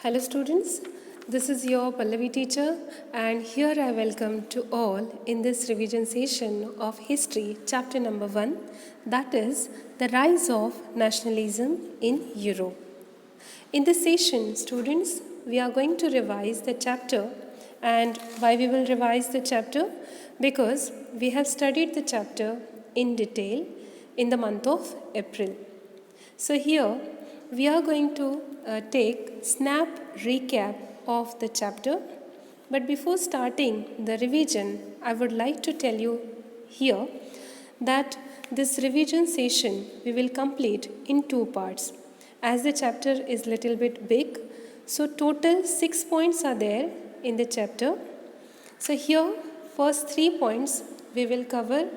Hello students, this is your Pallavi teacher and here I welcome to all in this revision session of history chapter number 1, that is the rise of nationalism in Europe. In this session students, we are going to revise the chapter. And why we will revise the chapter? Because we have studied the chapter in detail in the month of April. So here we are going to take snap recap of the chapter. But before starting the revision, I would like to tell you here that this revision session we will complete in 2 parts. As the chapter is little bit big, so total 6 points are there in the chapter. So here first 3 points we will cover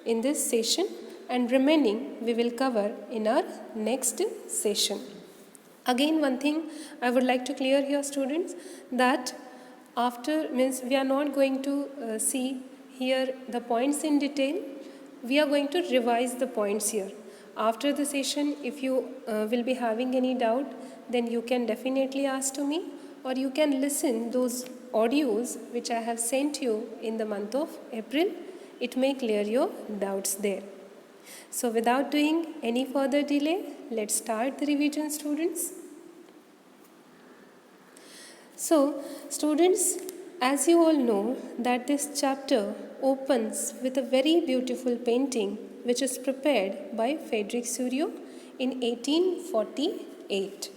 in this session and remaining we will cover in our next session. Again, one thing I would like to clear here students, that after means we are not going to see here the points in detail, we are going to revise the points here. After the session, if you will be having any doubt, then you can definitely ask to me, or you can listen those audios which I have sent you in the month of April. It may clear your doubts there. So without doing any further delay, let's start the revision students. So students, as you all know that this chapter opens with a very beautiful painting which is prepared by Frederick Seurat in 1848.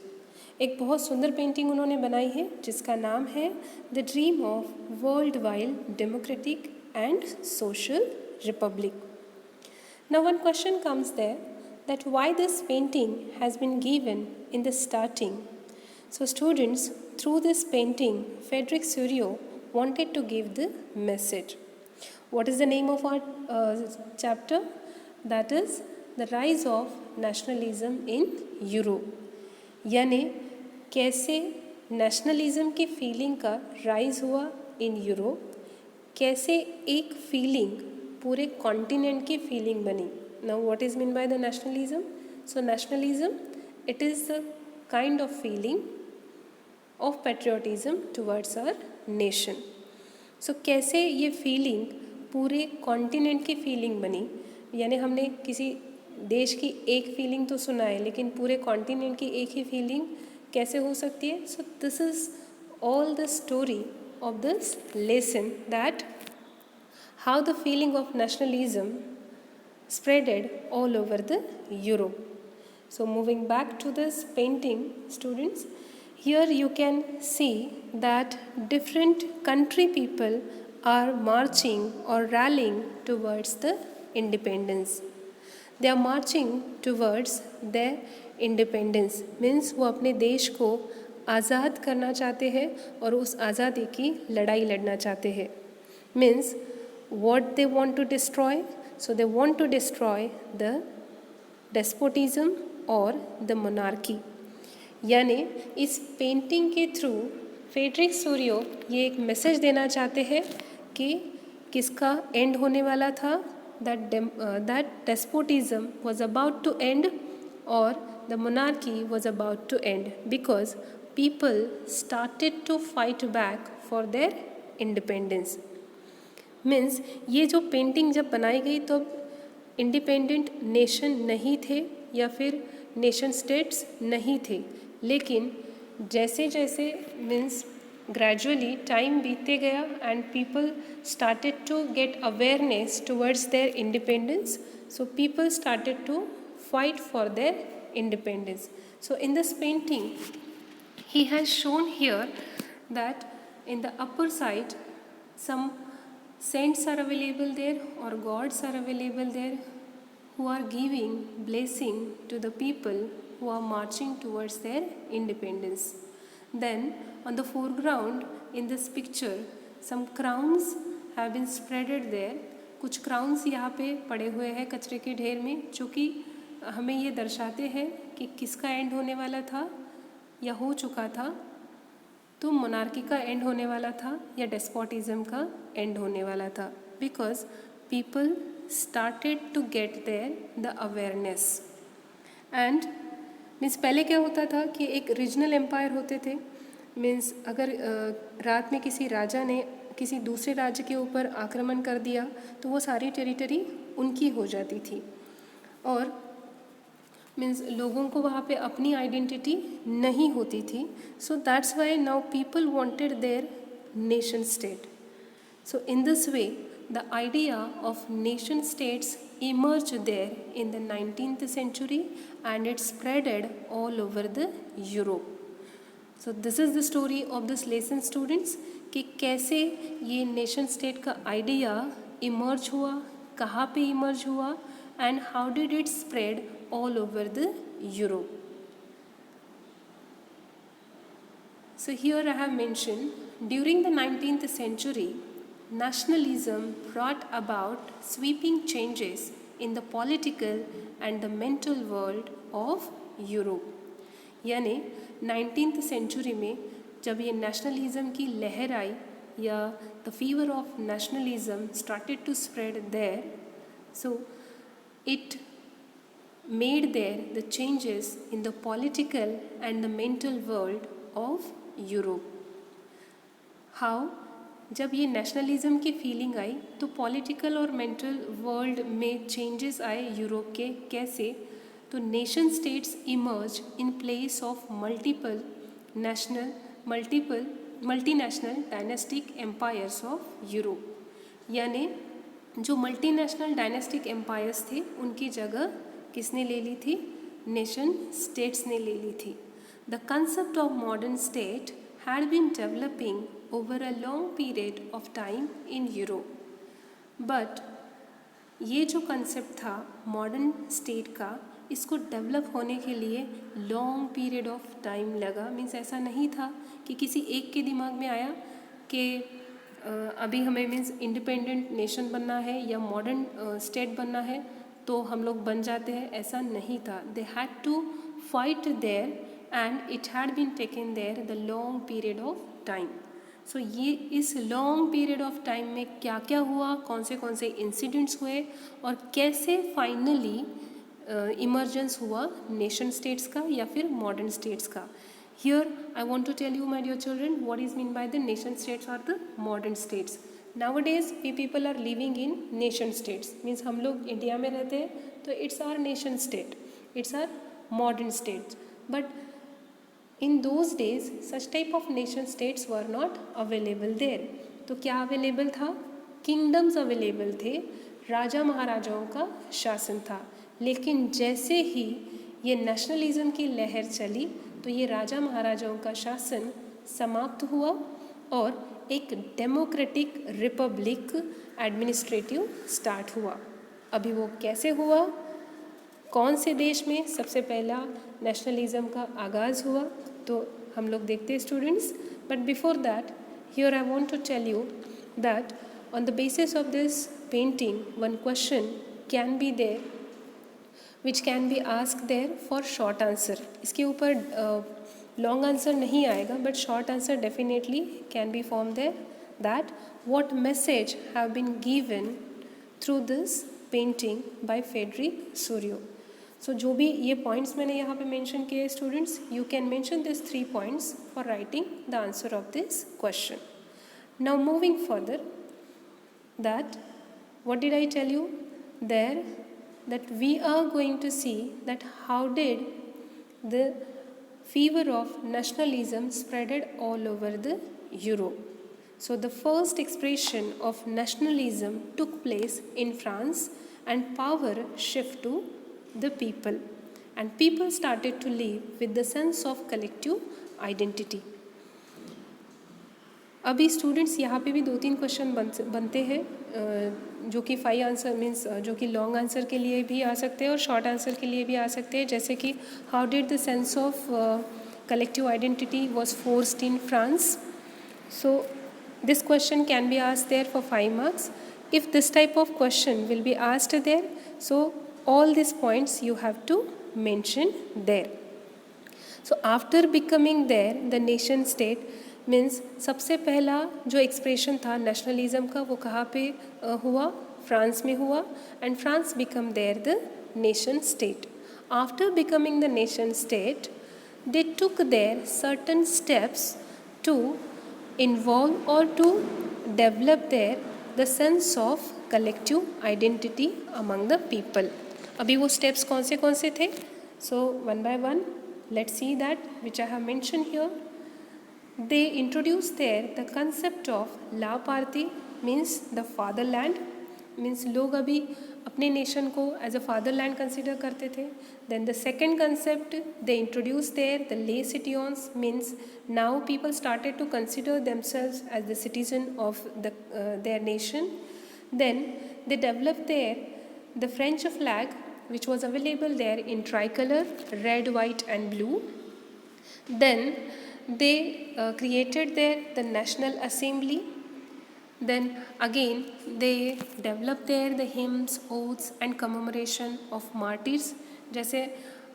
एक बहुत सुंदर painting उन्होंने बनाई है जिसका नाम है the dream of world wide democratic and social Republic. Now one question comes there that why this painting has been given in the starting. So students, through this painting, Frederick Seurat wanted to give the message. What is the name of our chapter? That is the rise of nationalism in Europe. यानी कैसे nationalism की feeling का rise हुआ in Europe, कैसे एक feeling पूरे continent की feeling बनी. Now what is mean by the nationalism? So nationalism it is the kind of feeling of patriotism towards our nation. So कैसे ये फीलिंग पूरे कॉन्टिनेंट की फीलिंग बनी, यानी हमने किसी देश की एक फीलिंग तो सुना है लेकिन पूरे कॉन्टिनेंट की एक ही फीलिंग कैसे हो सकती है. So this is all the story of this lesson, that how the feeling of nationalism spreaded all over the Europe. So moving back to this painting students, here you can see that different country people are marching or rallying towards the independence. They are marching towards their independence, means वो अपने देश को आज़ाद करना चाहते हैं और उस आज़ादी की लड़ाई लड़ना चाहते हैं. means what they want to destroy? So they want to destroy the despotism or the monarchy. यानी इस पेंटिंग के थ्रू फ्रेडरिक सूरियो ये एक मैसेज देना चाहते हैं कि किसका एंड होने वाला था, that despotism was about to end or the monarchy was about to end because people started to fight back for their independence. Means ये जो पेंटिंग जब बनाई गई तो इंडिपेंडेंट नेशन नहीं थे या फिर नेशन स्टेट्स नहीं थे, लेकिन जैसे जैसे मीन्स ग्रेजुअली टाइम बीतते गया and people started to get awareness towards their independence, so people started to fight for their independence. So in this painting he has shown here that in the upper side some saints are available there or gods are available there who are giving blessing to the people who are marching towards their independence. Then on the foreground in this picture some crowns have been spreaded there. कुछ crowns यहाँ पे पड़े हुए हैं कचरे के ढेर में, जो कि हमें ये दर्शाते हैं कि किसका एंड होने वाला था या हो चुका था. तो मोनार्की का एंड होने वाला था या डेस्पोटिज्म का एंड होने वाला था, because people started to get there the awareness. And means पहले क्या होता था कि एक रीजनल एम्पायर होते थे मीन्स अगर रात में किसी राजा ने किसी दूसरे राज्य के ऊपर आक्रमण कर दिया तो वो सारी टेरिटरी उनकी हो जाती थी, और मीन्स लोगों को वहाँ पे अपनी आइडेंटिटी नहीं होती थी. सो that's Y now people wanted there nation state. So in this way the idea of nation states emerged there in the 19th century and it spreaded all over the Europe. So this is the story of this lesson students, कि कैसे ये nation state का idea emerge हुआ, कहाँ पे emerge हुआ, and how did it spread all over the Europe. So here I have mentioned, during the 19th century, nationalism brought about sweeping changes in the political and the mental world of Europe. यानी 19th century में जब ये nationalism की लहर आई या the fever of nationalism started to spread there, so it made there the changes in the political and the mental world of Europe. How? जब ये nationalism की फीलिंग आई तो पॉलिटिकल और मेंटल वर्ल्ड में चेंजेस आए यूरोप के. कैसे? तो nation states emerge in place of multinational dynastic empires of Europe. यानी जो मल्टीनेशनल डायनेस्टिक एम्पायर्स थे उनकी जगह किसने ले ली थी? नेशन स्टेट्स ने ले ली थी. The concept of modern state had been developing over a long period of time in Europe. But ये जो कंसेप्ट था मॉडर्न स्टेट का, इसको डेवलप होने के लिए लॉन्ग पीरियड ऑफ टाइम लगा. मीन्स ऐसा नहीं था कि किसी एक के दिमाग में आया कि अभी हमें मीन्स इंडिपेंडेंट नेशन बनना है या मॉडर्न स्टेट बनना है तो हम लोग बन जाते हैं. ऐसा नहीं था. They had to fight there and it had been taken there the long period of time. So ये इस long period of time में क्या क्या हुआ, कौन से इंसिडेंट्स हुए और कैसे फाइनली इमर्जेंस हुआ नेशन स्टेट्स का या फिर मॉडर्न स्टेट्स का. Here I want to tell you my dear children what is meant by the nation states or the modern states. Nowadays we people are living in nation states, means हम लोग India में रहते हैं तो it's our nation state, it's our modern states. But in those days such type of nation states were not available there. तो क्या available था? Kingdoms available थे, राजा महाराजाओं का शासन था. लेकिन जैसे ही ये नेशनलिज्म की लहर चली तो ये राजा महाराजाओं का शासन समाप्त हुआ और एक डेमोक्रेटिक रिपब्लिक एडमिनिस्ट्रेटिव स्टार्ट हुआ. अभी वो कैसे हुआ, कौन से देश में सबसे पहला नेशनलिज्म का आगाज़ हुआ, तो हम लोग देखते हैं students. But before that here I want to tell you that on the basis of this painting one question can be there which can be ask there for short answer. इसके ऊपर लॉन्ग आंसर नहीं आएगा but short answer definitely can be form there. That what message have been given through this painting by Frédéric Sorrieu. So जो भी ये points मैंने यहाँ पे मेंशन किए students, you can mention this 3 points for writing the answer of this question. Now moving further, that what did I tell you there, that we are going to see that how did the fever of nationalism spreaded all over the Europe. So the first expression of nationalism took place in France and power shift to the people and people started to live with the sense of collective identity. अभी students यहाँ पे भी 2-3 question बनते हैं जो कि 5 answer means जो कि लॉन्ग आंसर के लिए भी आ सकते हैं और शॉर्ट आंसर के लिए भी आ सकते हैं. जैसे कि how did the sense of collective identity was forced in France. So this question can be asked there for 5 marks. If this type of question will be asked there, so all these points you have to mention there. So after becoming there the nation state means सबसे पहला जो expression था nationalism का वो कहाँ पे हुआ? France में हुआ. And France become their the nation state. After becoming the nation state they took there certain steps to involve or to develop there the sense of collective identity among the people. अभी वो steps कौन से थे? So one by one, let's see that which I have mentioned here. They introduced there the concept of La Patrie, means the fatherland, means लोग अभी अपने nation को as a fatherland consider करते थे. Then the second concept they introduce there the le citoyens, means now people started to consider themselves as the citizen of the their nation. Then they develop there the French flag which was available there in tricolor, red, white and blue. Then they created there the National Assembly. Then again they developed there the hymns, oaths and commemoration of martyrs. जैसे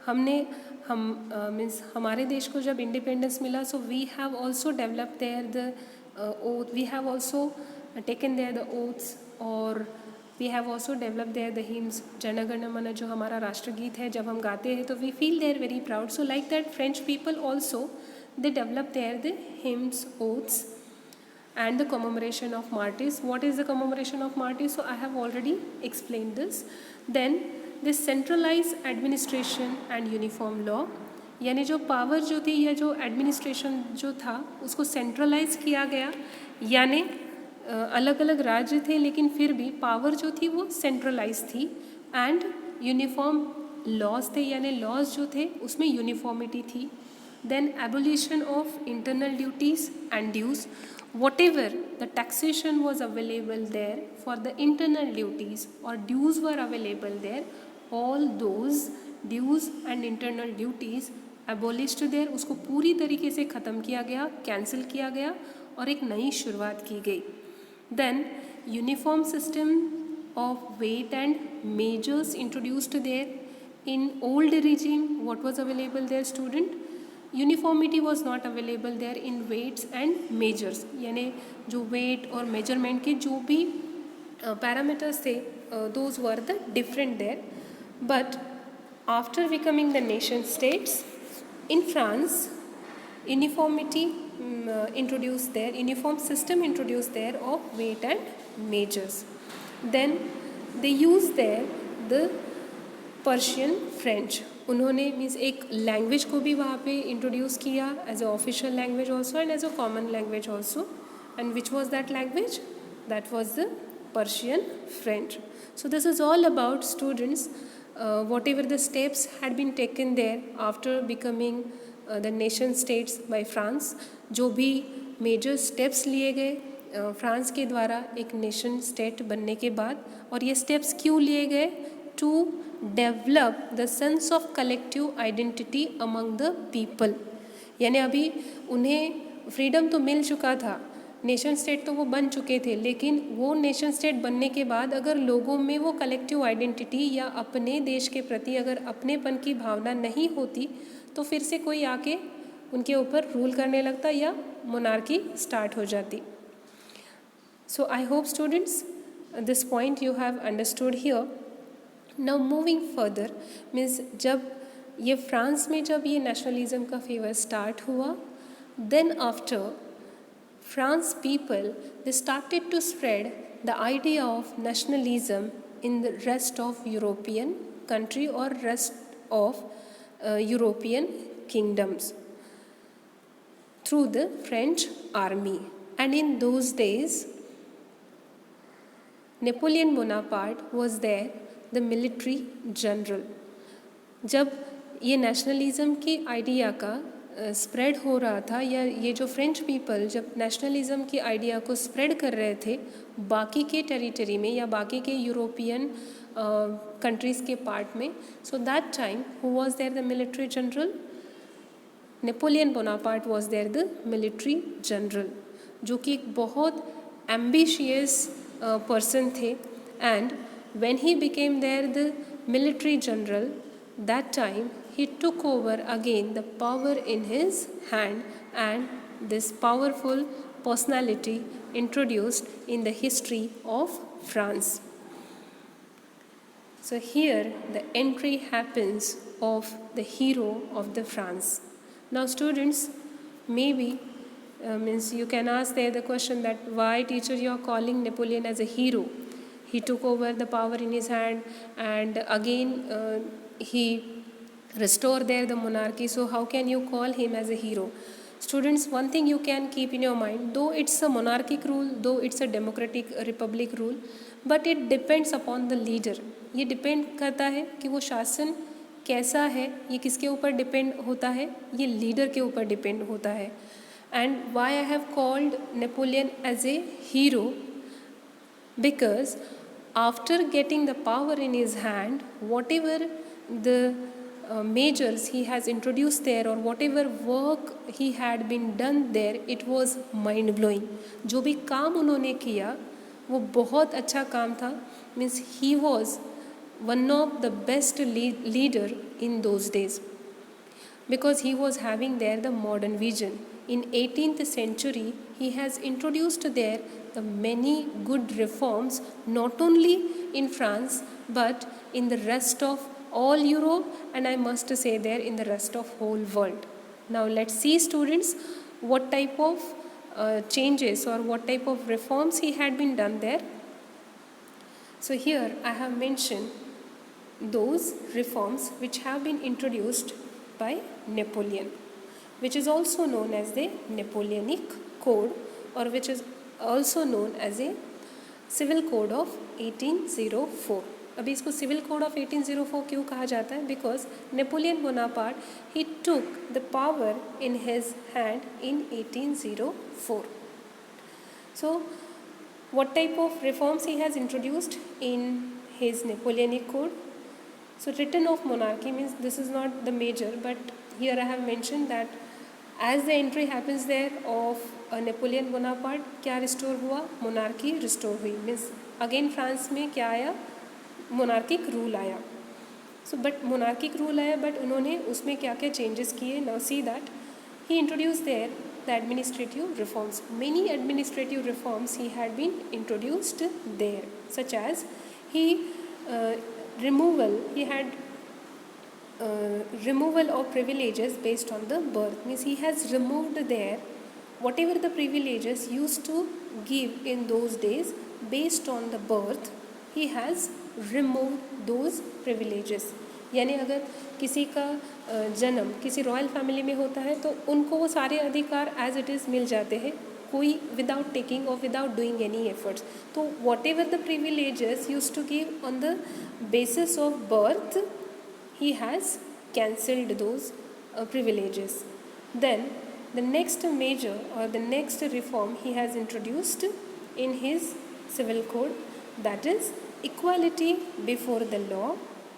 हम means हमारे देश को जब independence मिला, so we have also develop there the oath, we have also taken there the oaths, और we have also develop there the hymns. Jana Gana मन जो हमारा राष्ट्रगीत है, जब हम गाते हैं तो we feel there very proud. So like that French people also they develop there the hymns, oaths and the commemoration of martyrs. What is the commemoration of martyrs? So I have already explained this. Then this centralized administration and uniform law, यानी जो power जो थी या जो administration जो था उसको centralise किया गया, यानी अलग अलग राज्य थे लेकिन फिर भी पावर जो थी वो सेंट्रलाइज थी. एंड यूनिफॉर्म लॉज थे, यानी लॉज जो थे उसमें यूनिफॉर्मिटी थी. Then abolition of internal duties and dues. Whatever the taxation was available there for the internal duties or dues were available there, all those dues and internal duties abolished there, उसको पूरी तरीके से ख़त्म किया गया, cancel किया गया और एक नई शुरुआत की गई. Then uniform system of weight and measures introduced there. In old regime, what was available there, student? Uniformity was not available there in weights and measures, यानी जो वेट और मेजरमेंट के जो भी पैरामीटर्स थे those were the different there. But after becoming the nation states in France, uniformity introduce there, uniform system introduce there of weight and measures. Then they use there the Parisian French. उन्होंने मीन्स एक language को भी वहाँ पे introduce किया as a official language also and as a common language also. And which was that language? That was the Parisian French. So this is all about students what ever the steps had been taken there after becoming the nation states by France. जो भी major steps लिए गए France के द्वारा एक nation state बनने के बाद, और ये स्टेप्स क्यों लिए गए? To develop the sense of collective identity among the people. यानी अभी उन्हें फ्रीडम तो मिल चुका था, नेशन स्टेट तो वो बन चुके थे, लेकिन वो नेशन स्टेट बनने के बाद अगर लोगों में वो कलेक्टिव आइडेंटिटी या अपने देश के प्रति अगर अपनेपन की भावना नहीं होती तो फिर से कोई आके उनके ऊपर रूल करने लगता या मोनार्की स्टार्ट हो जाती. So I hope students this point you have understood here. Now moving further, means जब ये फ्रांस में जब ये नेशनलिज्म का फेवर स्टार्ट हुआ, then after France people they started to spread the idea of nationalism in the rest of European country और rest of European kingdoms through the French army. And in those days Napoleon Bonaparte was there the military general. जब ये nationalism के idea का spread हो रहा था, या ये जो फ्रेंच पीपल जब नेशनलिज्म की आइडिया को स्प्रेड कर रहे थे बाकी के टेरिटरी में या बाकी के यूरोपियन कंट्रीज़ के पार्ट में, so that time who was there the military general? Napoleon Bonaparte was there the military general, जो कि एक बहुत एम्बिशियस पर्सन थे. And when he became there the military general, that time he took over again the power in his hand, and this powerful personality introduced in the history of France. So here the entry happens of the hero of the France. Now students, maybe means you can ask there the question that why teacher you are calling Napoleon as a hero. He took over the power in his hand, and again he restored there the monarchy, so how can you call him as a hero? Students, one thing you can keep in your mind, though it's a monarchic rule, though it's a democratic republic rule, but it depends upon the leader. ये depend करता है कि वो शासन कैसा है, ये किसके ऊपर डिपेंड होता है, ये लीडर के ऊपर डिपेंड होता है. And why I have called Napoleon as a hero? Because after getting the power in his hand, whatever the measures he has introduced there, or whatever work he had been done there, it was mind blowing. जो भी काम उन्होंने किया वो बहुत अच्छा काम था. Means he was one of the best leader in those days, because he was having there the modern vision. In 18th century he has introduced there the many good reforms, not only in France but in the rest of all Europe, and I must say there in the rest of whole world. Now let's see, students, what type of changes or what type of reforms he had been done there. So here I have mentioned those reforms which have been introduced by Napoleon, which is also known as the Napoleonic Code, or which is also known as a Civil Code of 1804. अभी इसको Civil Code of 1804 क्यों कहा जाता है? Because Napoleon Bonaparte, he took the power in his hand in 1804. So what type of reforms he has introduced in his Napoleonic Code? So return of monarchy means this is not the major, but here I have mentioned that as the entry happens there of Napoleon Bonaparte, क्या restore हुआ? Monarchy restore हुई. Means again France में क्या आया? Monarchic rule आया. So but monarchic rule आया, but उन्होंने उसमें क्या क्या चेंजेस किए? Now see that he introduce there the administrative reforms. Many administrative reforms he had been introduced there, such as he had removal of privileges based on the birth. Means he has removed there whatever the privileges used to give in those days based on the birth. He has removed those privileges. यानी अगर किसी का जन्म किसी royal family में होता है तो उनको वो सारे अधिकार एज इट इज़ मिल जाते हैं, कोई विदाउट टेकिंग और विदाउट डूइंग एनी एफर्ट्स. तो what ever the privileges use to give on the basis of birth, he has cancelled those privileges. Then the next major or the next reform he has introduced in his civil code, that is equality before the law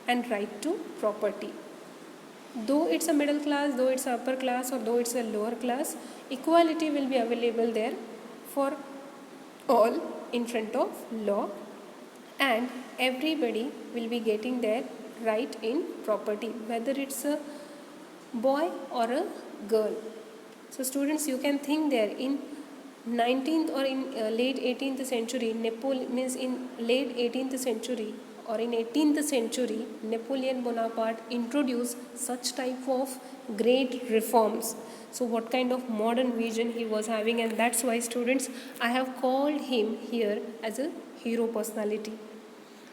and right to property. Though it's a middle class, though it's a upper class, or though it's a lower class, equality will be available there for all in front of law, and everybody will be getting their right in property, whether it's a boy or a girl. So students, you can think there in 19th or in late 18th century, means in late 18th century or in 18th century, Napoleon Bonaparte introduced such type of great reforms. So what kind of modern vision he was having, and that's why, students, I have called him here as a hero personality.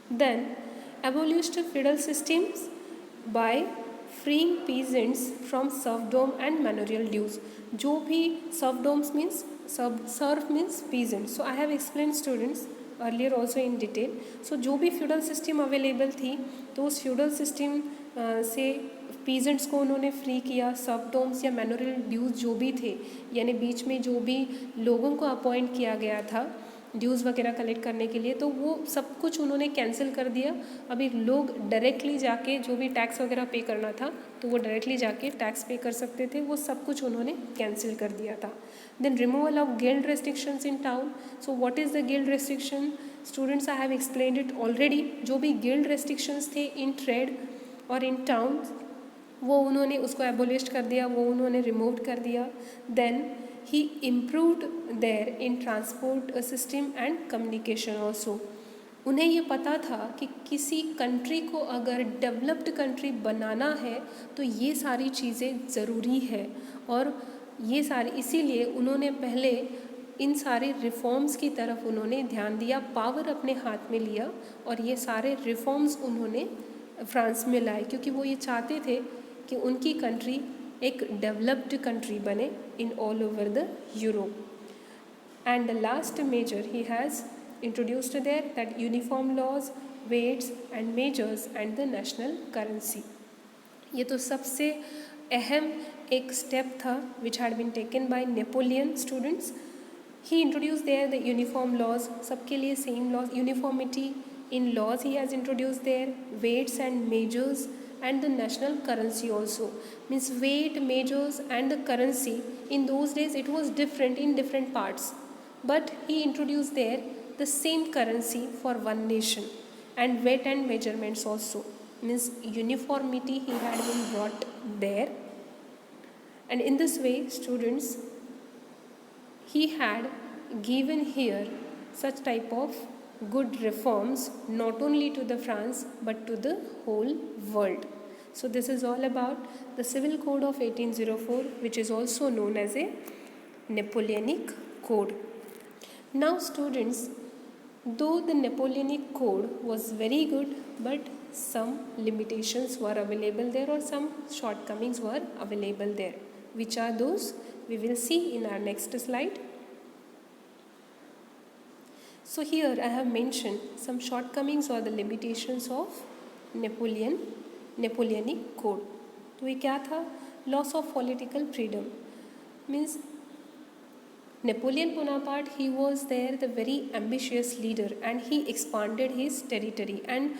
Then abolished feudal systems by freeing peasants from serfdom and manorial dues. जो भी serfdoms means serf means peasant. So I have explained, students, earlier also in detail. So जो भी feudal system available थी तो उस feudal system से peasants को उन्होंने फ्री किया. serfdoms या manorial dues जो भी थे, यानी बीच में जो भी लोगों को अपॉइंट किया गया था ड्यूज़ वगैरह कलेक्ट करने के लिए, तो वो सब कुछ उन्होंने कैंसिल कर दिया. अभी लोग डायरेक्टली जाके जो भी टैक्स वगैरह पे करना था तो वो डायरेक्टली जाके टैक्स पे कर सकते थे, वो सब कुछ उन्होंने कैंसिल कर दिया था. Then removal of guild restrictions in town. So what is the guild restriction? Students, I have explained it already. जो भी गिल्ड रेस्ट्रिक्शंस थे इन ट्रेड और इन टाउन, वो उन्होंने उसको एबोलिश कर दिया, वो उन्होंने रिमूव कर दिया. Then he improved there in transport system and communication also. उन्हें ये पता था कि किसी कंट्री को अगर डेवलप्ड कंट्री बनाना है तो ये सारी चीज़ें ज़रूरी है, और ये सारे इसीलिए उन्होंने पहले इन सारे रिफॉर्म्स की तरफ उन्होंने ध्यान दिया, पावर अपने हाथ में लिया और ये सारे रिफॉर्म्स उन्होंने फ्रांस में लाए, क्योंकि वो ये चाहते थे कि उनकी कंट्री एक डेवलप्ड कंट्री बने in all over the Europe. And the last measure he has introduced there, that uniform laws, weights and measures and the national currency. ये तो सबसे अहम एक स्टेप था which had been taken by Napoleon. Students, he introduced there the uniform laws, सबके लिए same laws, uniformity in laws he has introduced there, weights and measures and the national currency also. Means weight, measures and the currency, in those days it was different in different parts, but he introduced there the same currency for one nation, and weight and measurements also. Means uniformity he had been brought there, and in this way students, he had given here such type of good reforms not only to the France but to the whole world. So this is all about the Civil Code of 1804, which is also known as a Napoleonic Code. Now students, though the Napoleonic Code was very good, but some limitations were available there, or some shortcomings were available there. Which are those? We will see in our next slide. So here I have mentioned some shortcomings or the limitations of Napoleonic Code. तो ये क्या था? Loss of political freedom. Means Napoleon Bonaparte, he was there the very ambitious leader, and he expanded his territory, and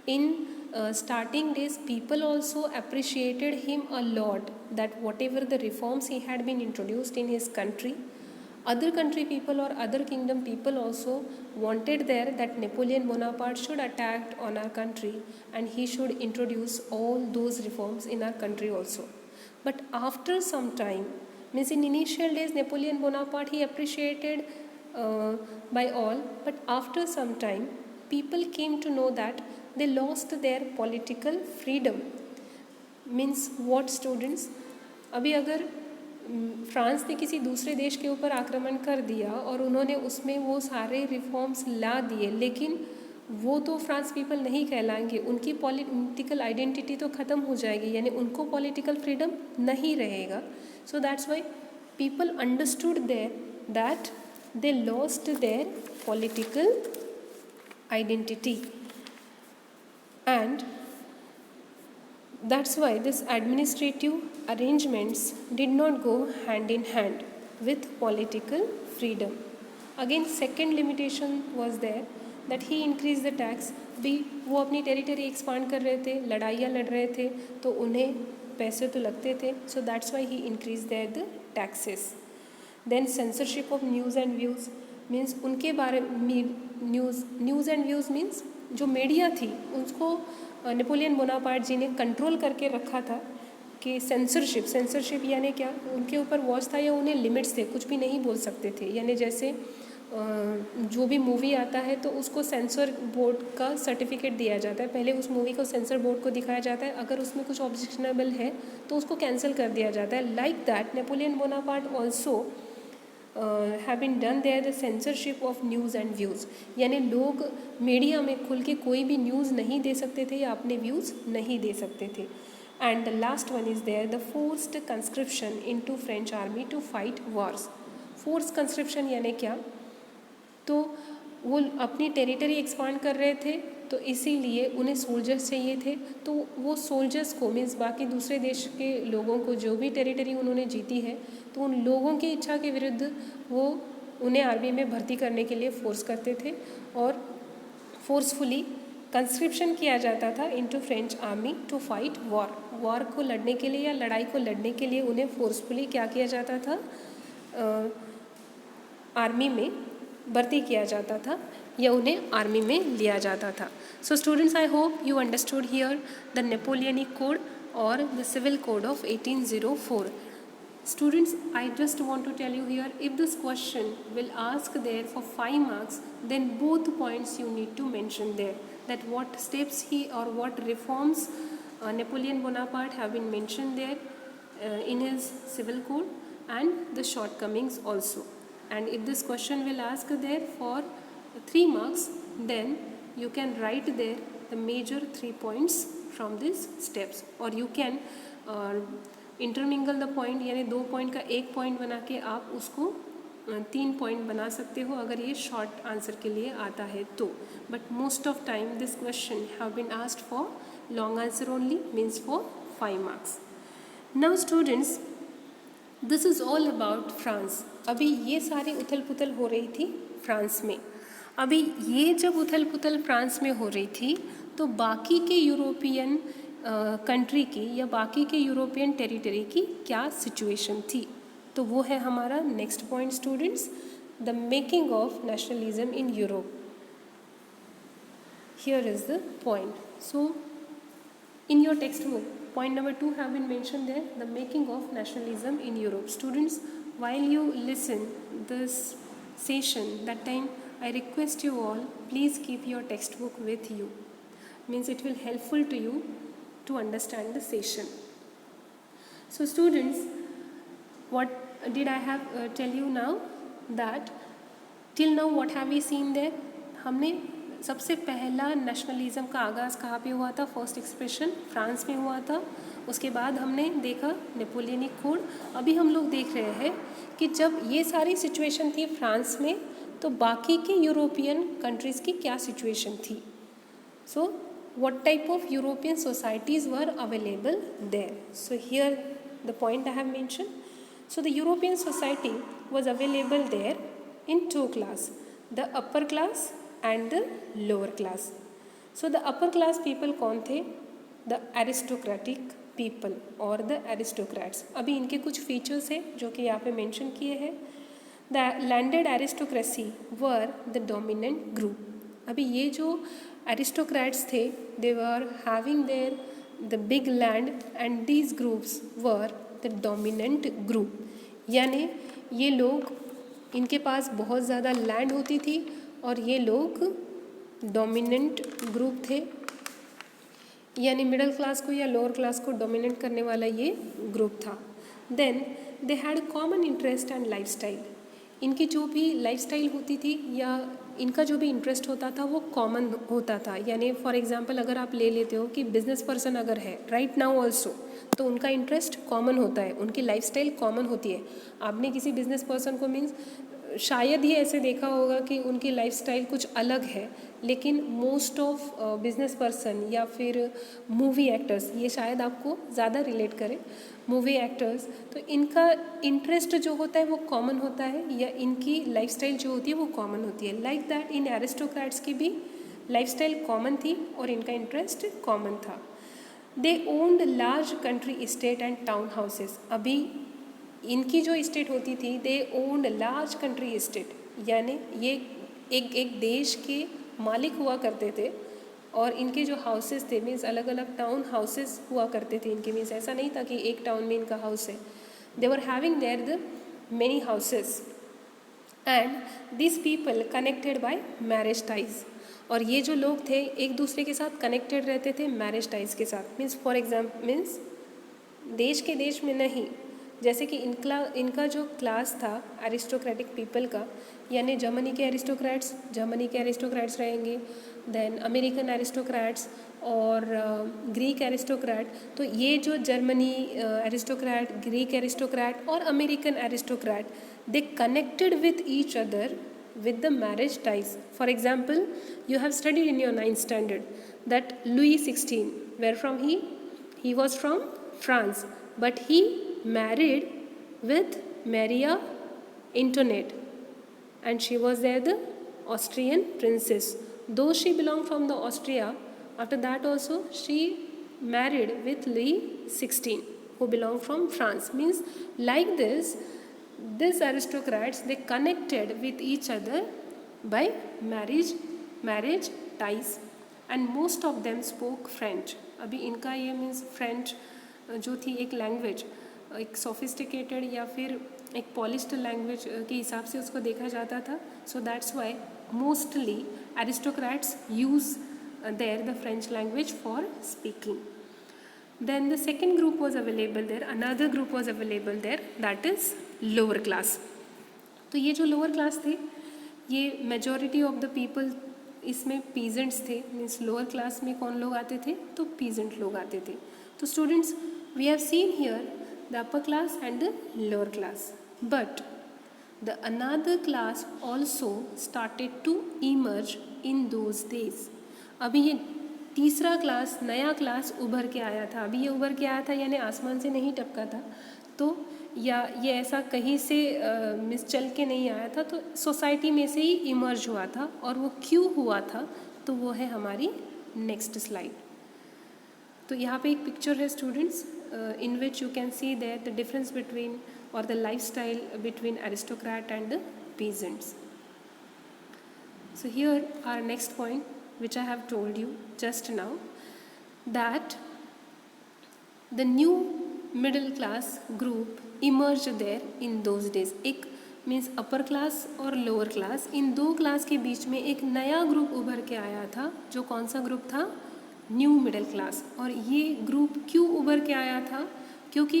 in starting days people also appreciated him a lot, that whatever the reforms he had been introduced in his country, other country people or other kingdom people also wanted there that Napoleon Bonaparte should attack on our country and he should introduce all those reforms in our country also. But after some time, means in initial days Napoleon Bonaparte, he appreciated by all, but after some time people came to know that they lost their political freedom. Means what students? अभी अगर France ने किसी दूसरे देश के ऊपर आक्रमण कर दिया और उन्होंने उसमें वो सारे रिफॉर्म्स ला दिए, लेकिन वो तो फ्रांस पीपल नहीं कहलाएंगे, उनकी पॉलिटिकल आइडेंटिटी तो ख़त्म हो जाएगी, यानी उनको पॉलिटिकल फ्रीडम नहीं रहेगा. So that's why people understood there that they lost their political identity, and that's why this administrative arrangements did not go hand in hand with political freedom. Again, second limitation was there, that he increased the tax. भी वो अपनी territory expand कर रहे थे, लड़ाइयाँ लड़ रहे थे, तो उन्हें पैसे तो लगते थे. So that's why he increased there the taxes. Then censorship of news and views, means उनके बारे में न्यूज़ एंड व्यूज़ मीन्स जो मीडिया थी उसको नेपोलियन बोनापार्ट जी ने कंट्रोल करके रखा था. कि सेंसरशिप यानी क्या, उनके ऊपर वॉच था या उन्हें लिमिट्स थे, कुछ भी नहीं बोल सकते थे. यानी जैसे जो भी मूवी आता है तो उसको सेंसर बोर्ड का सर्टिफिकेट दिया जाता है, पहले उस मूवी को सेंसर बोर्ड को दिखाया जाता है, अगर उसमें कुछ ऑब्जेक्शनेबल है तो उसको कैंसिल कर दिया जाता है. Like that Napoleon Bonaparte also have been done there the censorship of news and views. यानी लोग मीडिया में खुल के कोई भी न्यूज़ नहीं दे सकते थे या अपने व्यूज़ नहीं दे सकते थे. And the last one is there, the forced conscription into French army to fight wars. Forced conscription यानी क्या, तो वो अपनी टेरिटरी एक्सपांड कर रहे थे, तो इसीलिए उन्हें सोल्जर्स चाहिए थे. तो वो सोल्जर्स को मीन्स बाकी दूसरे देश के लोगों को, जो भी टेरिटरी उन्होंने जीती है, तो उन लोगों की इच्छा के विरुद्ध वो उन्हें आर्मी में भर्ती करने के लिए फोर्स करते थे और फोर्सफुली कंस्क्रिप्शन किया जाता था into French army to fight war को लड़ने के लिए या लड़ाई को लड़ने के लिए उन्हें फोर्सफुली क्या किया जाता था, आर्मी में भर्ती किया जाता था या उन्हें आर्मी में लिया जाता था. So students, I hope you understood here the Napoleonic code और the civil code of 1804. Students, I just want to tell you here, if this question will ask there for 5 marks, then both points you need to mention there, that what steps he or what reforms Napoleon Bonaparte have been mentioned there in his civil code, and the shortcomings also. And if this question will ask there for 3 marks, then you can write there the major 3 points from these steps, or you can intermingle the point, यानी 2 point का 1 point बना के आप उसको 3 point बना सकते हो अगर ये शॉर्ट आंसर के लिए आता है तो. But most of time this question have been asked for long answer only, means for 5 marks. Now students, this is all about France. अभी ये सारी उथल पुथल हो रही थी फ्रांस में. अभी ये जब उथल पुथल फ्रांस में हो रही थी तो बाकी के यूरोपियन कंट्री की या बाकी के यूरोपियन टेरिटरी की क्या सिचुएशन थी, तो वो है हमारा next point students, the making of nationalism in Europe. Here is the point. So in your textbook, point number 2 have been mentioned there, the making of nationalism in Europe. Students, while you listen this session, that time I request you all, please keep your textbook with you. Means it will helpful to you to understand the session. So students, what did I have tell you now, that till now what have we seen there? हमने सबसे पहला nationalism का आगाज़ कहाँ पे हुआ था? First expression France में हुआ था. उसके बाद हमने देखा नेपोलियनिक कोड. अभी हम लोग देख रहे हैं कि जब ये सारी सिचुएशन थी फ्रांस में, तो बाकी के यूरोपियन कंट्रीज़ की क्या सिचुएशन थी. So what type of European societies were available there. So here the point I have mention. So the European society was available there in 2 class, the upper class and the lower class. So the upper class people कौन थे? The aristocratic people or the aristocrats. अभी इनके कुछ features हैं जो कि यहाँ पे mention किए हैं. The landed aristocracy were the dominant group. अभी ये जो aristocrats थे, they were having their the big land and these groups were the dominant group. यानी ये लोग, इनके पास बहुत ज़्यादा land होती थी और ये लोग डोमिनेंट ग्रुप थे, यानी मिडिल क्लास को या लोअर क्लास को डोमिनेट करने वाला ये ग्रुप था. Then they had common interest and lifestyle. इनकी जो भी लाइफस्टाइल होती थी या इनका जो भी इंटरेस्ट होता था वो कॉमन होता था. यानी फॉर एग्जांपल अगर आप ले लेते हो कि बिजनेस पर्सन अगर है राइट नाउ ऑल्सो, तो उनका इंटरेस्ट कॉमन होता है, उनकी लाइफस्टाइल कॉमन होती है. आपने किसी बिजनेस पर्सन को मीन्स शायद ही ऐसे देखा होगा कि उनकी लाइफस्टाइल कुछ अलग है, लेकिन मोस्ट ऑफ बिजनेस पर्सन या फिर मूवी एक्टर्स, ये शायद आपको ज़्यादा रिलेट करें, मूवी एक्टर्स, तो इनका इंटरेस्ट जो होता है वो कॉमन होता है या इनकी लाइफस्टाइल जो होती है वो कॉमन होती है. लाइक दैट इन एरिस्टोक्रेट्स की भी लाइफस्टाइल कॉमन थी और इनका इंटरेस्ट कॉमन था. They owned large country estate and town houses. अभी इनकी जो इस्टेट होती थी, they owned large country estate, यानी ये एक देश के मालिक हुआ करते थे और इनके जो हाउसेस थे मीन्स अलग अलग टाउन हाउसेस हुआ करते थे इनके. मीन्स ऐसा नहीं था कि एक टाउन में इनका हाउस है, they were having there the many houses and this people connected by marriage ties. और ये जो लोग थे एक दूसरे के साथ कनेक्टेड रहते थे मैरिज टाइज के साथ. मीन्स फॉर एग्जाम्पल मीन्स देश के देश में नहीं, जैसे कि इनका जो क्लास था एरिस्टोक्रेटिक पीपल का, यानी जर्मनी के एरिस्टोक्रेट्स रहेंगे, देन अमेरिकन एरिस्टोक्रेट्स और ग्रीक एरिस्टोक्रेट. तो ये जो जर्मनी एरिस्टोक्रेट, ग्रीक एरिस्टोक्रेट और American aristocrat, they connected with each other with the marriage ties. For example, you have studied in your 9th standard that Louis XVI, where from he? He was from France, but he married with Maria Antoinette and she was there the Austrian princess. Though she belonged from the Austria, after that also she married with Louis XVI who belonged from France. Means like this, these aristocrats, they connected with each other by marriage ties and most of them spoke French. अभी इनका ये means French जो थी एक language, एक sophisticated या फिर एक पॉलिश्ड लैंग्वेज के हिसाब से उसको देखा जाता था. सो that's Y mostly aristocrats use there the French language for speaking. Then the second group was available there, another group was available there, that is lower class. तो ये जो लोअर क्लास थे, ये मेजॉरिटी ऑफ द पीपल इसमें peasants थे, means lower class में कौन लोग आते थे, तो पीजेंट लोग आते थे। तो students, we have seen here the upper class and the lower class, but the another class also started to emerge in those days। अभी ये तीसरा क्लास, नया क्लास उभर के आया था। अभी ये उभर के आया था यानी आसमान से नहीं टपका था, तो या ये ऐसा कहीं से मिस चल के नहीं आया था, तो सोसाइटी में से ही इमर्ज हुआ था। और वो क्यों हुआ था, तो वो है हमारी नेक्स्ट स्लाइड। तो यहाँ पे एक पिक्चर है students, in which you can see that the difference between or the lifestyle between aristocrat and the peasants. So here our next point, which I have told you just now, that the new middle class group emerged there in those days। एक means upper class और lower class, इन दो class के बीच में एक नया group उभर के आया था, जो कौन सा ग्रुप था, न्यू मिडिल क्लास। और ये ग्रुप क्यों उभर के आया था, क्योंकि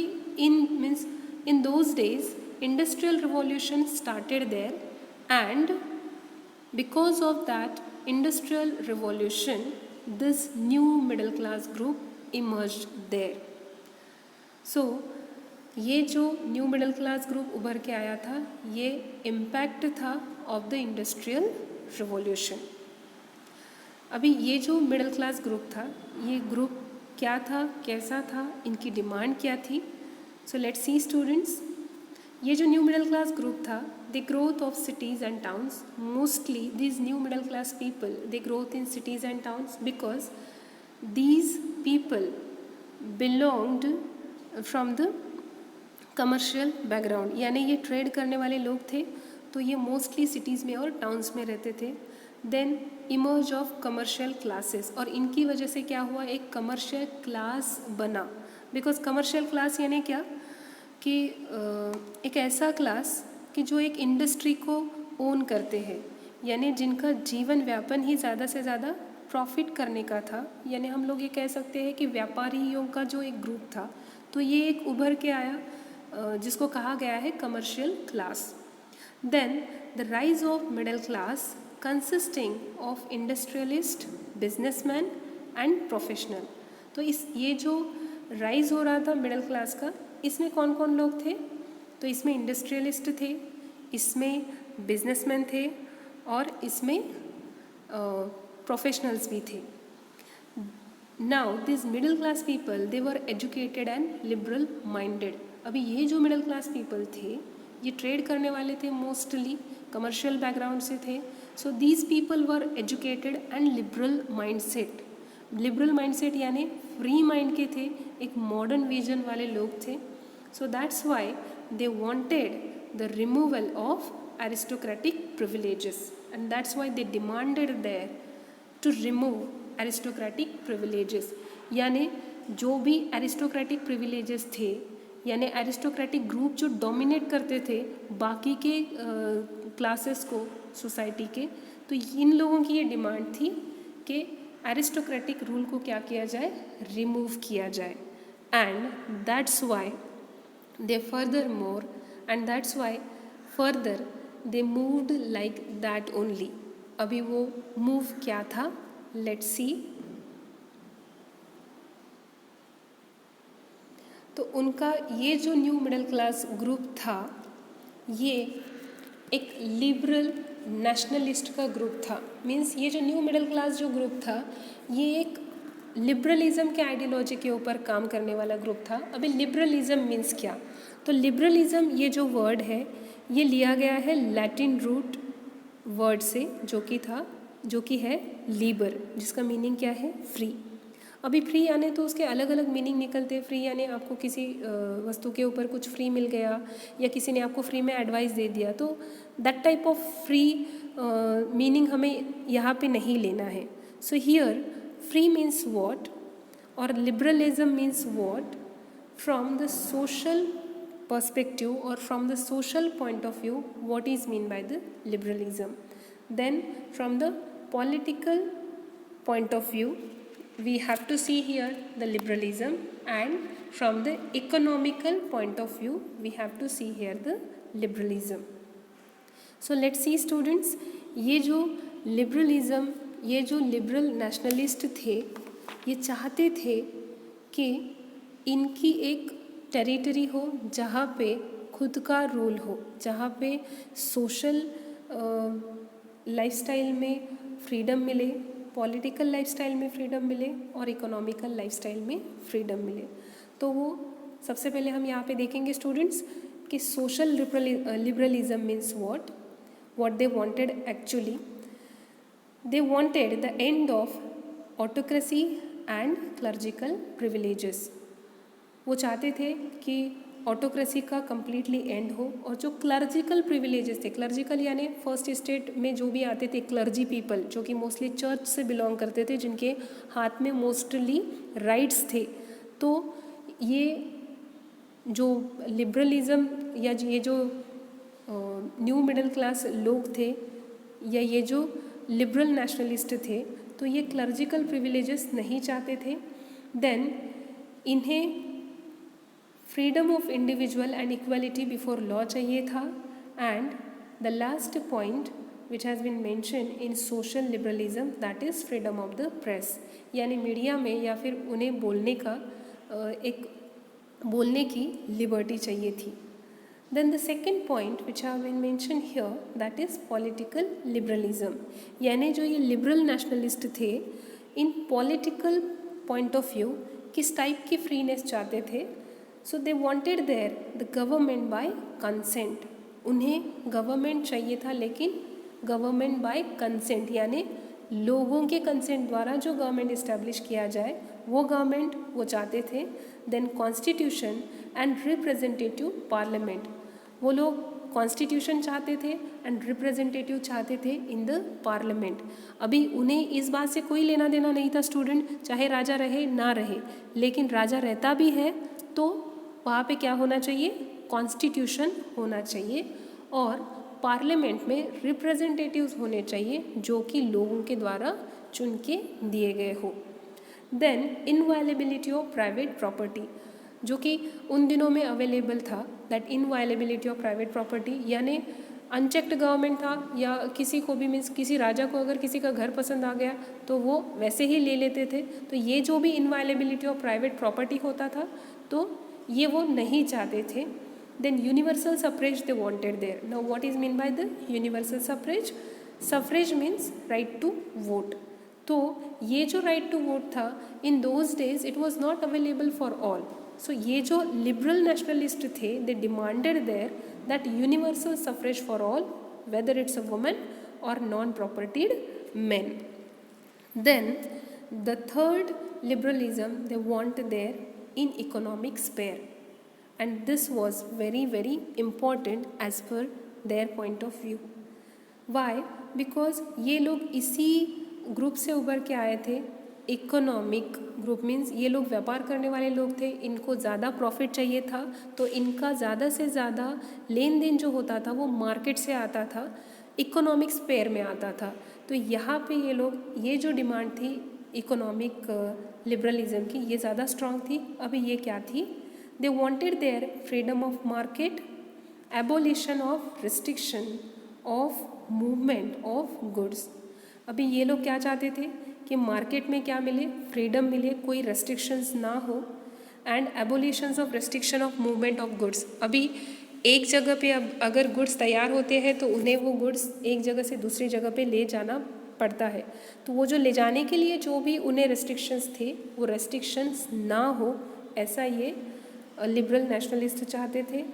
in those days industrial revolution started there, and because of that industrial revolution this new middle class group emerged there. So ये जो न्यू मिडिल क्लास ग्रुप उभर के आया था, ये इम्पैक्ट था ऑफ द इंडस्ट्रियल रिवॉल्यूशन। अभी ये जो मिडिल क्लास ग्रुप था, ये ग्रुप क्या था, कैसा था, इनकी डिमांड क्या थी। सो लेट्स सी स्टूडेंट्स, ये जो न्यू मिडिल क्लास ग्रुप था, the growth of cities and towns, mostly these new middle class people they growth in cities and towns because these people belonged from the commercial background, यानी ये trade करने वाले लोग थे, तो ये mostly cities में और टाउन्स में रहते थे। Then emerge of commercial classes, और इनकी वजह से क्या हुआ, एक कमर्शियल क्लास बना। बिकॉज कमर्शियल क्लास यानी क्या, कि एक ऐसा क्लास कि जो एक इंडस्ट्री को ओन करते हैं, यानी जिनका जीवन व्यापन ही ज़्यादा से ज़्यादा प्रॉफिट करने का था। यानी हम लोग ये कह सकते हैं कि व्यापारियों का जो एक ग्रुप था, तो ये एक उभर के आया, जिसको कहा गया है commercial class. Then the rise of middle class consisting of industrialist, businessman and professional. तो ये जो राइज हो रहा था मिडिल क्लास का, इसमें कौन कौन लोग थे, तो इसमें इंडस्ट्रियलिस्ट थे, इसमें बिजनेसमैन थे, और इसमें प्रोफेशनल्स भी थे। Now this middle class people they were educated and liberal minded. अभी ये जो मिडिल क्लास पीपल थे, ये ट्रेड करने वाले थे, मोस्टली कमर्शियल बैकग्राउंड से थे। So these people were educated and liberal mindset. Liberal mindset यानी फ्री माइंड के थे, एक मॉडर्न विजन वाले लोग थे। सो that's why they wanted the removal of aristocratic privileges, and that's why they demanded there to remove aristocratic privileges। यानी जो भी aristocratic privileges थे, यानी एरिस्टोक्रेटिक ग्रुप जो डोमिनेट करते थे बाकी के क्लासेस को सोसाइटी के, तो इन लोगों की ये डिमांड थी कि एरिस्टोक्रेटिक रूल को क्या किया जाए, रिमूव किया जाए। And that's why they further more, and that's why further they moved like that only. अभी वो मूव क्या था, लेट्स सी। तो उनका ये जो न्यू मिडिल क्लास ग्रुप था, ये एक लिबरल नेशनलिस्ट का ग्रुप था। मीन्स ये जो न्यू मिडिल क्लास जो ग्रुप था, ये एक लिबरलिज्म के आइडियोलॉजी के ऊपर काम करने वाला ग्रुप था। अभी लिबरलिज्म मीन्स क्या, तो लिबरलिज्म ये जो वर्ड है, ये लिया गया है लैटिन रूट वर्ड से, जो कि है लीबर, जिसका मीनिंग क्या है, फ्री। अभी फ्री यानी तो उसके अलग अलग मीनिंग निकलते हैं। फ्री यानी आपको किसी वस्तु के ऊपर कुछ फ्री मिल गया, या किसी ने आपको फ्री में एडवाइस दे दिया, तो that type of free meaning हमें यहाँ पे नहीं लेना है। So here free means what, और liberalism means what, from the social perspective or from the social point of view, what is mean by the liberalism. Then from the political point of view, we have to see here the liberalism and from the economical point of view we have to see here the liberalism. So let's see students, ये जो liberalism, ये जो liberal nationalist थे, ये चाहते थे कि इनकी एक टेरिटरी हो जहाँ पे खुद का रूल हो, जहाँ पे सोशल लाइफस्टाइल में फ्रीडम मिले, पॉलिटिकल लाइफस्टाइल में फ्रीडम मिले और इकोनॉमिकल लाइफस्टाइल में फ्रीडम मिले. तो वो सबसे पहले हम यहाँ पे देखेंगे स्टूडेंट्स कि social liberalism means what they wanted actually. They wanted the end of autocracy and clerical privileges. वो चाहते थे कि ऑटोक्रेसी का कम्प्लीटली एंड हो और जो क्लर्जिकल प्रिविलेजेस थे, क्लर्जिकल यानी फर्स्ट स्टेट में जो भी आते थे क्लर्जी पीपल, जो कि मोस्टली चर्च से बिलोंग करते थे, जिनके हाथ में मोस्टली राइट्स थे. तो ये जो लिबरलिज़म या ये जो न्यू मिडिल क्लास लोग थे या ये जो लिबरल नेशनलिस्ट थे, तो ये क्लर्जिकल प्रिविलेजेस नहीं चाहते थे. देन इन्हें freedom of individual and equality before law चाहिए था. And the last point which has been mention in social liberalism, that is freedom of the press, यानी मीडिया में या फिर उन्हें बोलने का एक बोलने की लिबर्टी चाहिए थी. Then the second point which have been mentioned here, that is political liberalism, यानी जो ये liberal nationalist थे, इन political point of view किस टाइप की फ्रीनेस चाहते थे. So they wanted there the government by consent. उन्हें गवर्नमेंट चाहिए था, लेकिन गवर्नमेंट बाय कंसेंट, यानी लोगों के कंसेंट द्वारा जो गवर्नमेंट इस्टेब्लिश किया जाए वो गवर्नमेंट वो चाहते थे. देन कॉन्स्टिट्यूशन एंड रिप्रेजेंटेटिव पार्लियामेंट, वो लोग कॉन्स्टिट्यूशन चाहते थे एंड रिप्रेजेंटेटिव चाहते थे इन द पार्लियामेंट. अभी उन्हें इस बात से कोई लेना देना नहीं था स्टूडेंट, चाहे राजा रहे ना रहे, लेकिन राजा रहता भी है तो वहाँ पे क्या होना चाहिए, कॉन्स्टिट्यूशन होना चाहिए और पार्लियामेंट में रिप्रेजेंटेटिव्स होने चाहिए जो कि लोगों के द्वारा चुन के दिए गए हो. देन इनवायलेबिलिटी ऑफ प्राइवेट प्रॉपर्टी, जो कि उन दिनों में अवेलेबल था, दैट इनवायलेबिलिटी ऑफ प्राइवेट प्रॉपर्टी, यानी अनचेक्ड गवर्नमेंट था या किसी को भी मीन्स किसी राजा को अगर किसी का घर पसंद आ गया तो वो वैसे ही ले लेते थे. तो ये जो भी इनवायलेबिलिटी ऑफ प्राइवेट प्रॉपर्टी होता था तो ये वो नहीं चाहते थे. Then universal suffrage they wanted there. Now what is mean by the universal suffrage? Suffrage means right to vote. तो ये जो राइट टू वोट था in those days it was not available for all. So ये जो liberal nationalist थे they demanded there that universal suffrage for all, whether it's a woman और non propertied men. Then the third liberalism they want there in economic sphere, and this was very very important as per their point of view. Why? Because ये लोग इसी group से उभर के आए थे. Economic group means ये लोग व्यापार करने वाले लोग थे, इनको ज़्यादा प्रॉफिट चाहिए था, तो इनका ज़्यादा से ज़्यादा लेन देन जो होता था वो मार्केट से आता था, इकोनॉमिक स्पेयर में आता था. तो यहाँ पे ये लोग ये जो डिमांड थी इकोनॉमिक लिबरलिज्म की ये ज़्यादा स्ट्रॉन्ग थी. अभी ये क्या थी? दे wanted their freedom of market, abolition of restriction of movement of goods. अभी ये लोग क्या चाहते थे कि मार्केट में क्या मिले, फ्रीडम मिले, कोई रेस्ट्रिक्शंस ना हो, and abolitions of restriction of movement of goods. अभी एक जगह पे अब अगर गुड्स तैयार होते हैं तो उन्हें वो गुड्स एक जगह से दूसरी जगह पे ले जाना पड़ता है, तो वो जो ले जाने के लिए जो भी उन्हें रेस्ट्रिक्शंस थे वो रेस्ट्रिक्शंस ना हो, ऐसा ये लिबरल नेशनलिस्ट चाहते थे.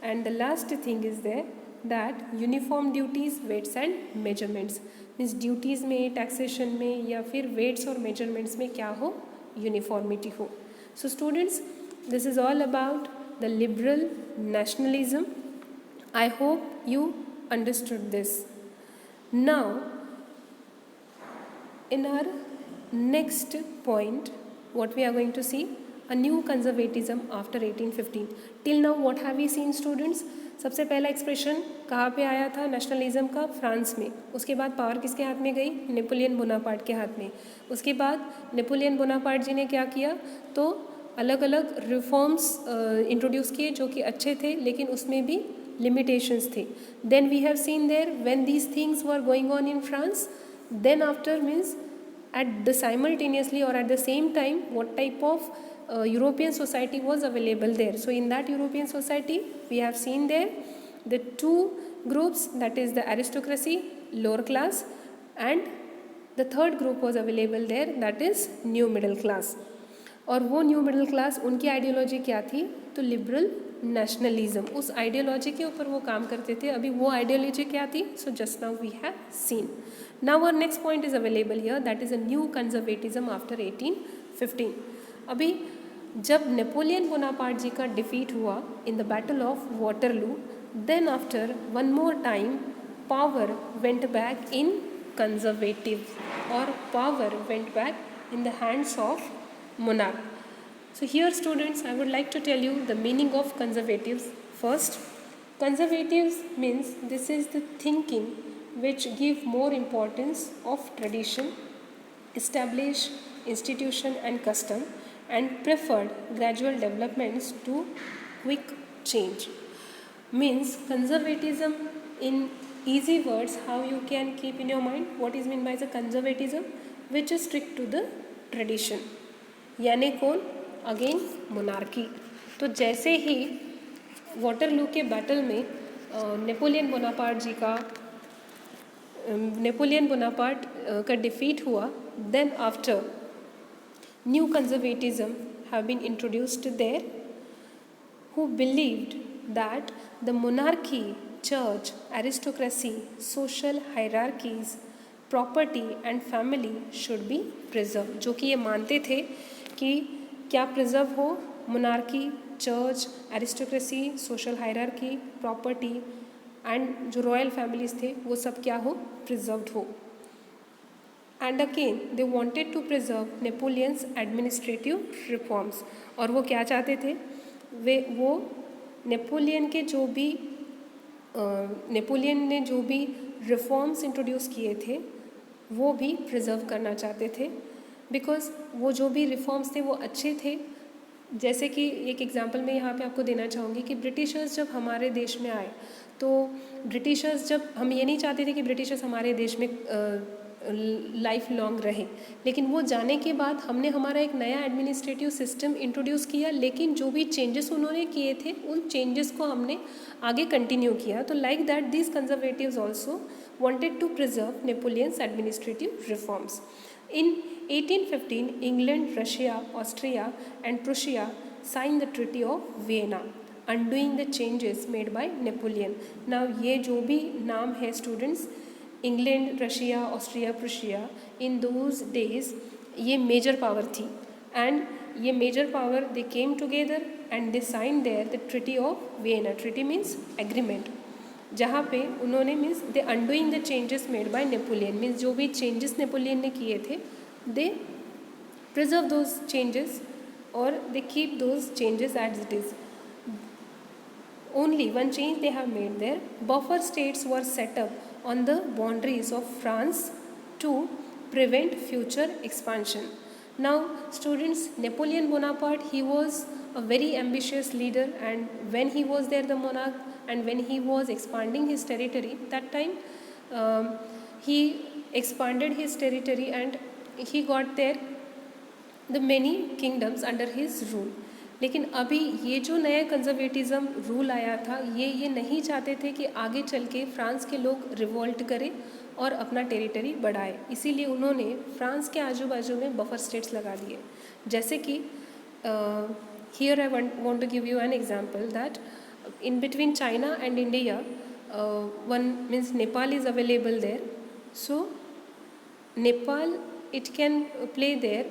And the last thing is there that uniform duties, weights and measurements. Means duties में, टैक्सेशन में या फिर वेट्स और मेजरमेंट्स में क्या हो, यूनिफॉर्मिटी हो. So students, this is all about the liberal nationalism. I hope you understood this. Now, in our next point, what we are going to see, a new conservatism after 1815. Till now, what have we seen, students? सबसे पहला expression कहाँ पे आया था nationalism का? France में. उसके बाद पावर किसके हाथ में गई? नेपोलियन बोनापार्ट के हाथ में. उसके बाद नेपोलियन बोनापार्ट जी ने क्या किया? तो अलग अलग रिफॉर्म्स इंट्रोड्यूस किए जो कि अच्छे थे, लेकिन उसमें भी limitations थे. Then we have seen there when these things were going on in France, then after means at the simultaneously or at the same time what type of European society was available there. So in that European society we have seen there the two groups, that is the aristocracy, lower class, and the third group was available there, that is new middle class. और वो new middle class उनकी ideology क्या थी, तो liberal nationalism, उस ideology के ऊपर वो काम करते थे. अभी वो आइडियोलॉजी क्या थी, so just now we have seen. Now our next point is available here, that is a new conservatism after 1815. अभी जब नेपोलियन बोनापार्ट जी का डिफीट हुआ in the battle of Waterloo, then after one more time power went back in conservative, और power went back in the hands of monarch. So here students, I would like to tell you the meaning of conservatives. First, conservatives means this is the thinking which give more importance of tradition, established institution and custom, and preferred gradual developments to quick change. Means conservatism, in easy words, how you can keep in your mind what is meant by the conservatism, which is strict to the tradition, यानी कौन, again monarchy. तो जैसे ही Waterloo के battle में Napoleon Bonaparte का defeat हुआ, then after new conservatism have been introduced there, who believed that the monarchy, church, aristocracy, social hierarchies, property and family should be preserve. जो कि ये मानते थे कि क्या प्रिजर्व हो, monarchy, church, aristocracy, social hierarchy, property and जो royal families थे वो सब क्या हो, प्रिजर्व्ड हो. And again they wanted to preserve Napoleon's administrative reforms. और वो क्या चाहते थे, वो नेपोलियन ने जो भी रिफॉर्म्स इंट्रोड्यूस किए थे वो भी प्रिजर्व करना चाहते थे, बिकॉज वो जो भी रिफॉर्म्स थे वो अच्छे थे. जैसे कि एक एग्जांपल मैं यहाँ पे आपको देना चाहूँगी कि ब्रिटिशर्स जब हमारे देश में आए, तो ब्रिटिशर्स जब, हम ये नहीं चाहते थे कि ब्रिटिशर्स हमारे देश में लाइफ लॉन्ग रहे, लेकिन वो जाने के बाद हमने हमारा एक नया एडमिनिस्ट्रेटिव सिस्टम इंट्रोड्यूस किया, लेकिन जो भी चेंजेस उन्होंने किए थे उन चेंजेस को हमने आगे कंटिन्यू किया. तो like that these conservatives also wanted to preserve Napoleon's administrative reforms. In 1815, England, Russia, Austria and Prussia signed the Treaty of Vienna, undoing the changes made by Napoleon. Now ये जो भी नाम है students, England, Russia, Austria, Prussia, in those days ये major power थी, and ये major power they came together and they signed there the Treaty of Vienna. Treaty means agreement, जहाँ पे उन्होंने means they undoing the changes made by Napoleon, means जो भी changes Napoleon ने किए थे दे प्रिजर्व दोज चेंजेस और they keep those changes as it is. Only one change they have made there, buffer states were set up on the boundaries of France to prevent future expansion. Now students, Napoleon Bonaparte, he was a very ambitious leader, and when he was there the monarch, and when he was expanding his territory, that time he expanded his territory and he got there the many kingdoms under his rule. लेकिन अभी ये जो नया conservatism rule आया था, ये नहीं चाहते थे कि आगे चल के फ्रांस के लोग रिवोल्ट करें और अपना टेरिटरी बढ़ाए. इसीलिए उन्होंने फ्रांस के आजू बाजू में बफर स्टेट्स लगा दिए. जैसे कि here I want to give you an example that in between China and India, one means Nepal is available there. So Nepal, it can play there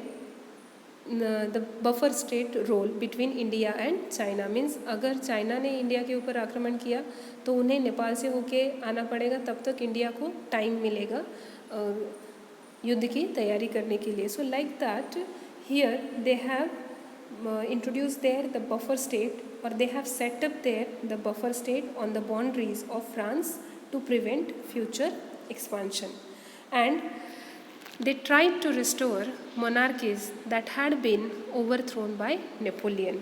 the buffer state role between India and China. Means अगर China ने India के ऊपर आक्रमण किया तो उन्हें नेपाल से होके आना पड़ेगा, तब तक इंडिया को टाइम मिलेगा युद्ध की तैयारी करने के लिए. So like that here they have introduced there the buffer state, or they have set up there the buffer state on the boundaries of France to prevent future expansion. And They tried to restore monarchies that had been overthrown by Napoleon.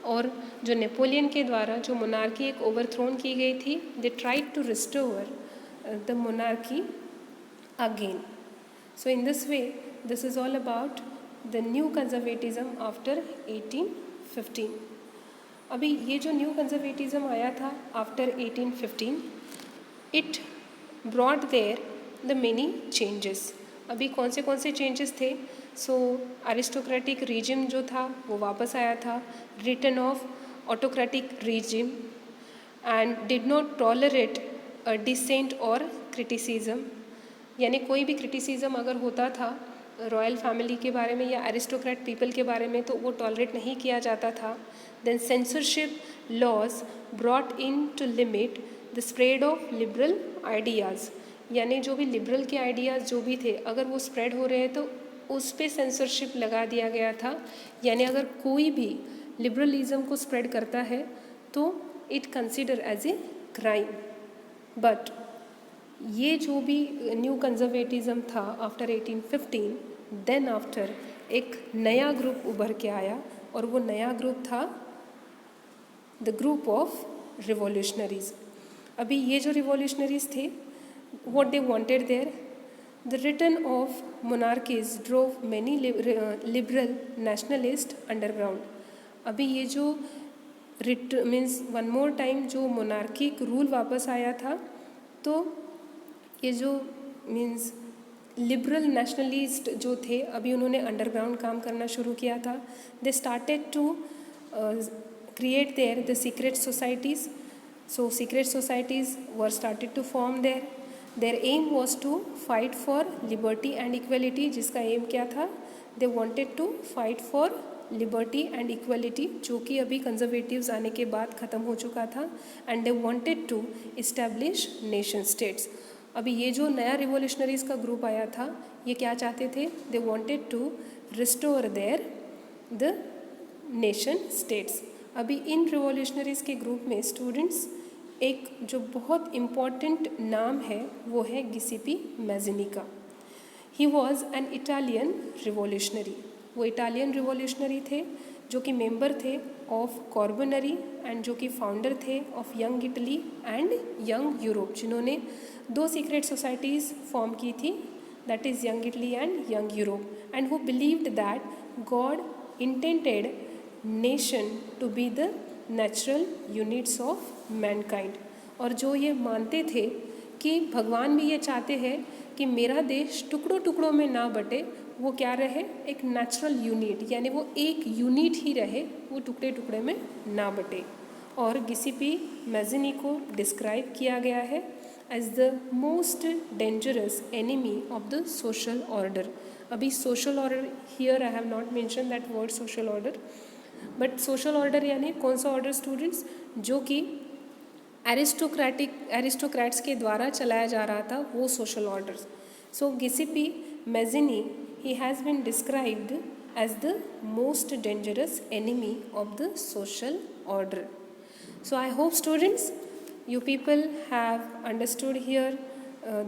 और जो Napoleon के द्वारा जो monarchy एक overthrown की गई थी, they tried to restore the monarchy again. So in this way, this is all about the new conservatism after 1815. अभी ये जो न्यू कंजर्वेटिज्म आया था after 1815, it brought there the many changes. अभी कौन से चेंजेस थे? सो अरिस्टोक्रेटिक रिजिम जो था वो वापस आया था, return of autocratic regime, and did not tolerate dissent और क्रिटिसिज्म. यानी कोई भी क्रिटिसिज्म अगर होता था रॉयल फैमिली के बारे में या एरिस्टोक्रेट पीपल के बारे में तो वो टॉलरेट नहीं किया जाता था. Then censorship laws brought in to limit the spread of liberal ideas. यानी जो भी लिबरल के आइडियाज़ जो भी थे अगर वो स्प्रेड हो रहे हैं तो उस पर सेंसरशिप लगा दिया गया था. यानी अगर कोई भी लिबरलिज्म को स्प्रेड करता है तो it consider as a crime. But ये जो भी न्यू कंजर्वेटिज्म था आफ्टर 1815, देन आफ्टर एक नया ग्रुप उभर के आया और वो नया ग्रुप था द ग्रुप ऑफ रिवॉल्यूशनरीज. अभी ये जो रिवॉल्यूशनरीज थे, what they wanted there, the return of monarchies drove many liberal nationalist underground. अभी ये जो मीन्स वन मोर टाइम जो मोनार्किक रूल वापस आया था तो ये जो मीन्स लिबरल नेशनलिस्ट जो थे अभी उन्होंने अंडरग्राउंड काम करना शुरू किया था. They started to create there the secret societies. So secret societies were started to form there. Their aim was to fight for liberty and equality. जिसका एम क्या था? They wanted to fight for liberty and equality, जो कि अभी conservatives आने के बाद ख़त्म हो चुका था. And they wanted to establish nation states. अभी ये जो नया रिवोल्यूशनरीज का ग्रुप आया था ये क्या चाहते थे? They wanted to restore there the nation states. अभी इन रिवोल्यूशनरीज के ग्रुप में स्टूडेंट्स एक जो बहुत इम्पॉर्टेंट नाम है वो है गिसिपी मैज़िनी का. He was an Italian revolutionary. वो इटालियन रिवोल्यूशनरी थे जो कि मेंबर थे ऑफ कॉर्बनरी एंड जो कि फाउंडर थे of young Italy and young Europe, जिन्होंने दो सीक्रेट सोसाइटीज़ फॉर्म की थी, that is young Italy and young Europe. And who believed that God intended nation to be the natural units of mankind. और जो ये मानते थे कि भगवान भी ये चाहते हैं कि मेरा देश टुकड़ों टुकड़ों में ना बटे, वो क्या रहे? एक नेचुरल यूनिट, यानी वो एक यूनिट ही रहे, वो टुकड़े टुकड़े में ना बटे. और गिसिपी मैज़िनी को डिस्क्राइब किया गया है as the most dangerous enemy of the social order. अभी social order here I have not mention that word social order, but social order यानी कौन सा ऑर्डर स्टूडेंट्स? जो कि एरिस्टोक्रेट्स के द्वारा चलाया जा रहा था, वो social order. So गिसिपी Mazzini, he has been described as the most dangerous enemy of the social order. So I hope students, you people have understood here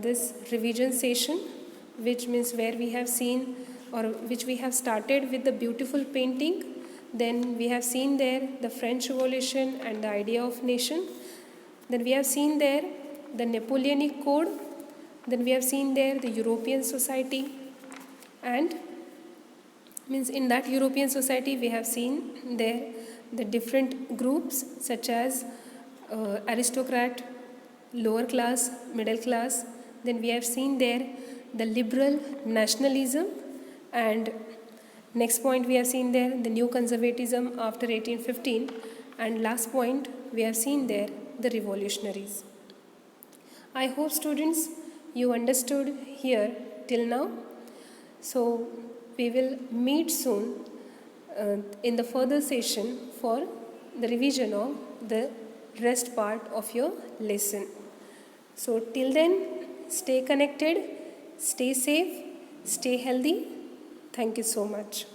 this revision session, which means where we have seen or which we have started with the beautiful painting. Then we have seen there the French Revolution and the idea of nation. Then we have seen there the Napoleonic Code. Then we have seen there the European society. And means in that European society we have seen there the different groups such as aristocrat, lower class, middle class. Then we have seen there the liberal nationalism, and next point we have seen there the new conservatism after 1815, and last point we have seen there the revolutionaries. I hope students you understood here till now. So we will meet soon in the further session for the revision of the rest part of your lesson. So till then, stay connected, stay safe, stay healthy. Thank you so much.